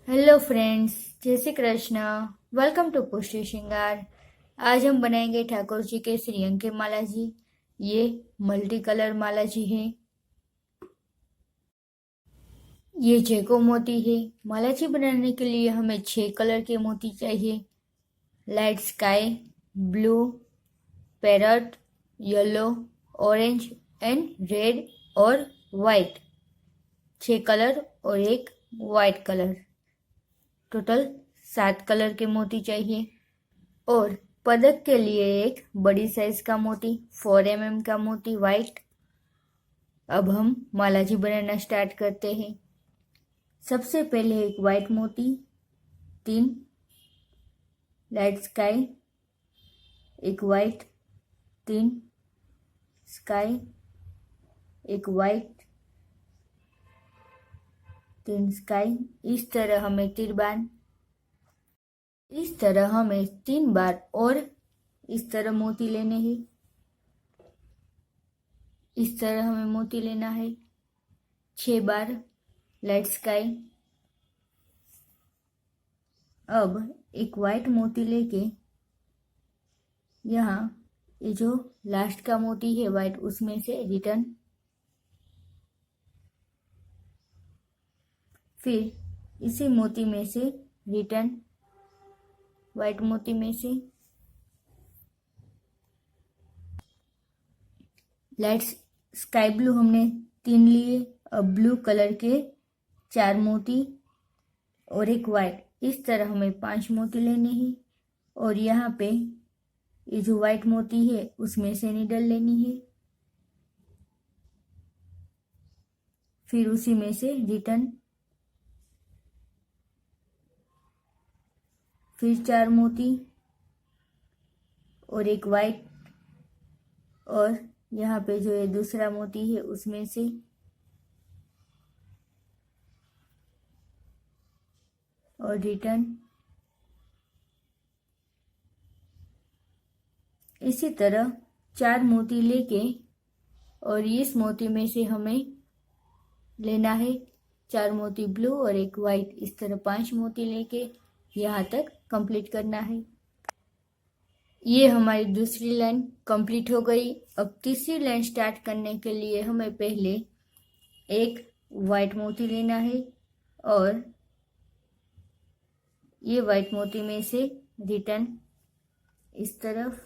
Hello friends, जय Shri Krishna. Welcome to पुष्टि श्रृंगार। आज हम बनाएंगे ठाकुर जी के श्रीअंग के माला जी। ये मल्टी कलर माला जी है। ये जैको मोती है। माला जी बनाने के लिए हमें 6 कलर के मोती चाहिए। Light sky, blue, parrot, yellow, orange and red और वाइट। 6 कलर और एक वाइट कलर। टोटल 7 कलर के मोती चाहिए। और पदक के लिए एक बड़ी साइज का मोती 4 mm का मोती वाइट। अब हम माला जी बनाना स्टार्ट करते हैं। सबसे पहले एक वाइट मोती, 3 लाइट स्काई, एक वाइट, 3 स्काई, एक वाइट, 3 स्काई। इस तरह हमें इस तरह हमें 3 बार और इस तरह मोती लेने हैं। इस तरह हमें मोती लेना है 6 बार लाइट स्काई। अब एक वाइट मोती लेके यहाँ ये जो लास्ट का मोती है वाइट, उसमें से रिटर्न, फिर इसी मोती में से रिटर्न, वाइट मोती में से लाइट स्काई ब्लू हमने 3 लिए। अब ब्लू कलर के 4 मोती और एक वाइट। इस तरह हमें 5 मोती लेने हैं। और यहाँ पे ये जो वाइट मोती है उसमें से नीडल लेनी है, फिर उसी में से रिटर्न, फिर 4 मोती और एक वाइट। और यहाँ पे जो ये दूसरा मोती है उसमें से और रिटर्न। इसी तरह 4 मोती लेके और इस मोती में से हमें लेना है 4 मोती ब्लू और एक वाइट। इस तरह 5 मोती लेके यहाँ तक कंप्लीट करना है। ये हमारी दूसरी लाइन कंप्लीट हो गई। अब तीसरी लाइन स्टार्ट करने के लिए हमें पहले एक वाइट मोती लेना है और ये वाइट मोती में से रिटर्न इस तरफ,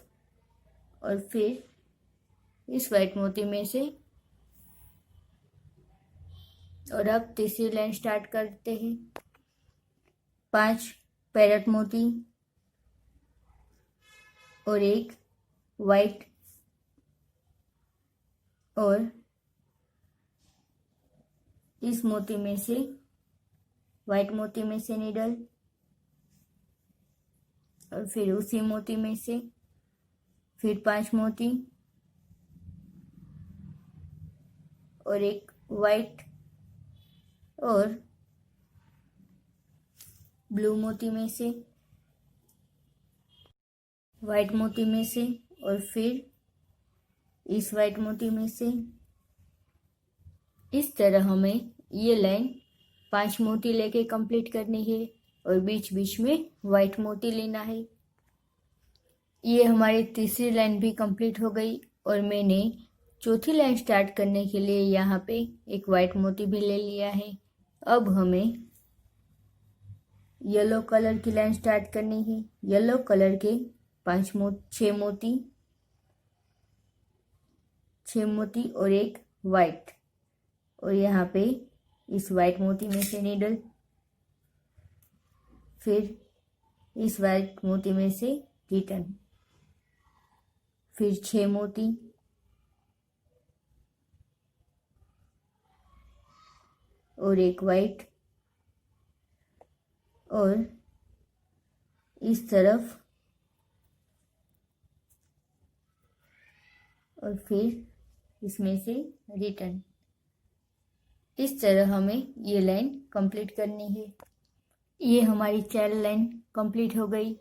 और फिर इस वाइट मोती में से। और अब तीसरी लाइन स्टार्ट करते हैं। 5 पैरट मोती और एक वाइट, और इस मोती में से वाइट मोती में से नीडल, और फिर उसी मोती में से फिर 5 मोती और एक वाइट, और ब्लू मोती में से वाइट मोती में से, और फिर इस वाइट मोती में से। इस तरह हमें ये लाइन 5 मोती लेके कंप्लीट करनी है और बीच बीच में वाइट मोती लेना है। ये हमारी तीसरी लाइन भी कंप्लीट हो गई। और मैंने चौथी लाइन स्टार्ट करने के लिए यहाँ पे एक वाइट मोती भी ले लिया है। अब हमें येलो कलर की लाइन स्टार्ट करनी है। येलो कलर के 6 मोती और एक वाइट, और यहाँ पे इस वाइट मोती में से नीडल, फिर इस वाइट मोती में से रिटर्न, फिर 6 मोती और एक वाइट, और इस तरफ, और फिर इसमें से रिटर्न। इस तरह हमें ये लाइन कंप्लीट करनी है। ये हमारी 4 लाइन कंप्लीट हो गई।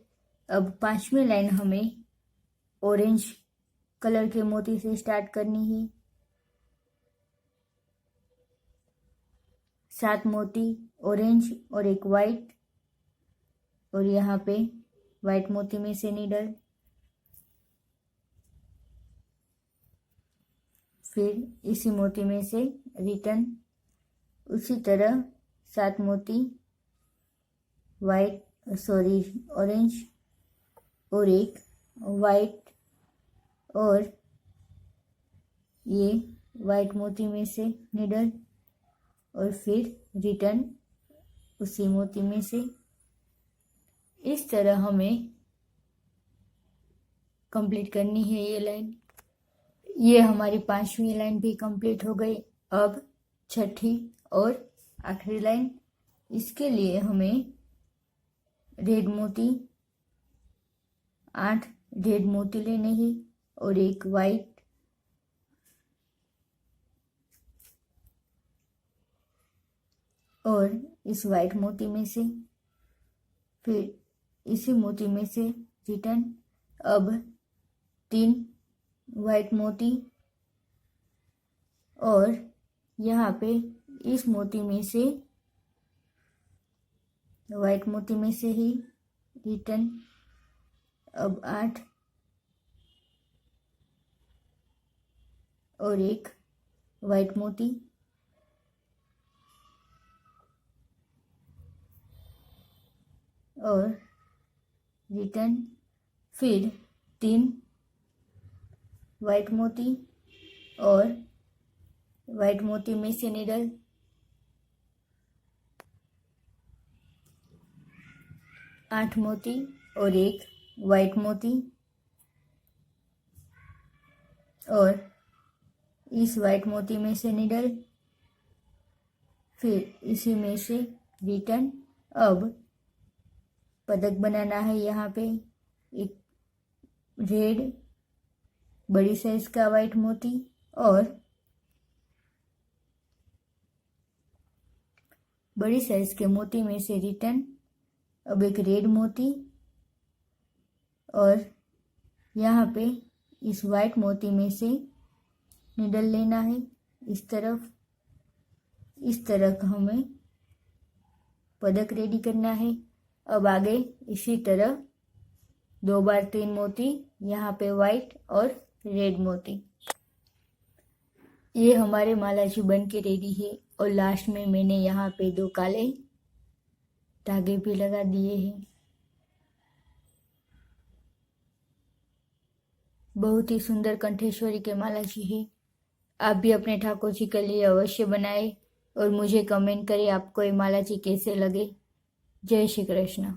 अब 5वीं लाइन हमें ऑरेंज कलर के मोती से स्टार्ट करनी है। 7 मोती ऑरेंज और एक वाइट, और यहाँ पे वाइट मोती में से नीडल, फिर इसी मोती में से रिटर्न, उसी तरह 7 मोती ऑरेंज और एक वाइट, और ये वाइट मोती में से नीडल, और फिर रिटर्न उसी मोती में से। इस तरह हमें कंप्लीट करनी है ये लाइन। ये हमारी 5वीं लाइन भी कंप्लीट हो गई। अब 6ठी और आखिरी लाइन, इसके लिए हमें रेड मोती 8 रेड मोती लेने हैं और एक वाइट, और इस वाइट मोती में से फिर इसी मोती में से रिटर्न। अब 3 वाइट मोती, और यहाँ पे इस मोती में से वाइट मोती में से ही रिटर्न। अब 8 और एक वाइट मोती, और रिटर्न, फिर 3 वाइट मोती और वाइट मोती में से नीडल, 8 मोती और एक वाइट मोती, और इस वाइट मोती में से नीडल, फिर इसी में से रिटर्न। अब पदक बनाना है। यहाँ पे एक रेड बड़ी साइज का वाइट मोती और बड़ी साइज के मोती में से रिटर्न। अब एक रेड मोती, और यहाँ पे इस वाइट मोती में से निडल लेना है इस तरफ। इस तरह का हमें पदक रेडी करना है। अब आगे इसी तरह 2 बार 3 मोती, यहाँ पे वाइट और रेड मोती। ये हमारे मालाजी बन के रेडी है। और लास्ट में मैंने यहाँ पे 2 काले धागे भी लगा दिए हैं। बहुत ही सुंदर कंठेश्वरी के मालाजी है। आप भी अपने ठाकुर जी के लिए अवश्य बनाएं और मुझे कमेंट करें आपको ये मालाजी कैसे लगे। जय श्री कृष्ण।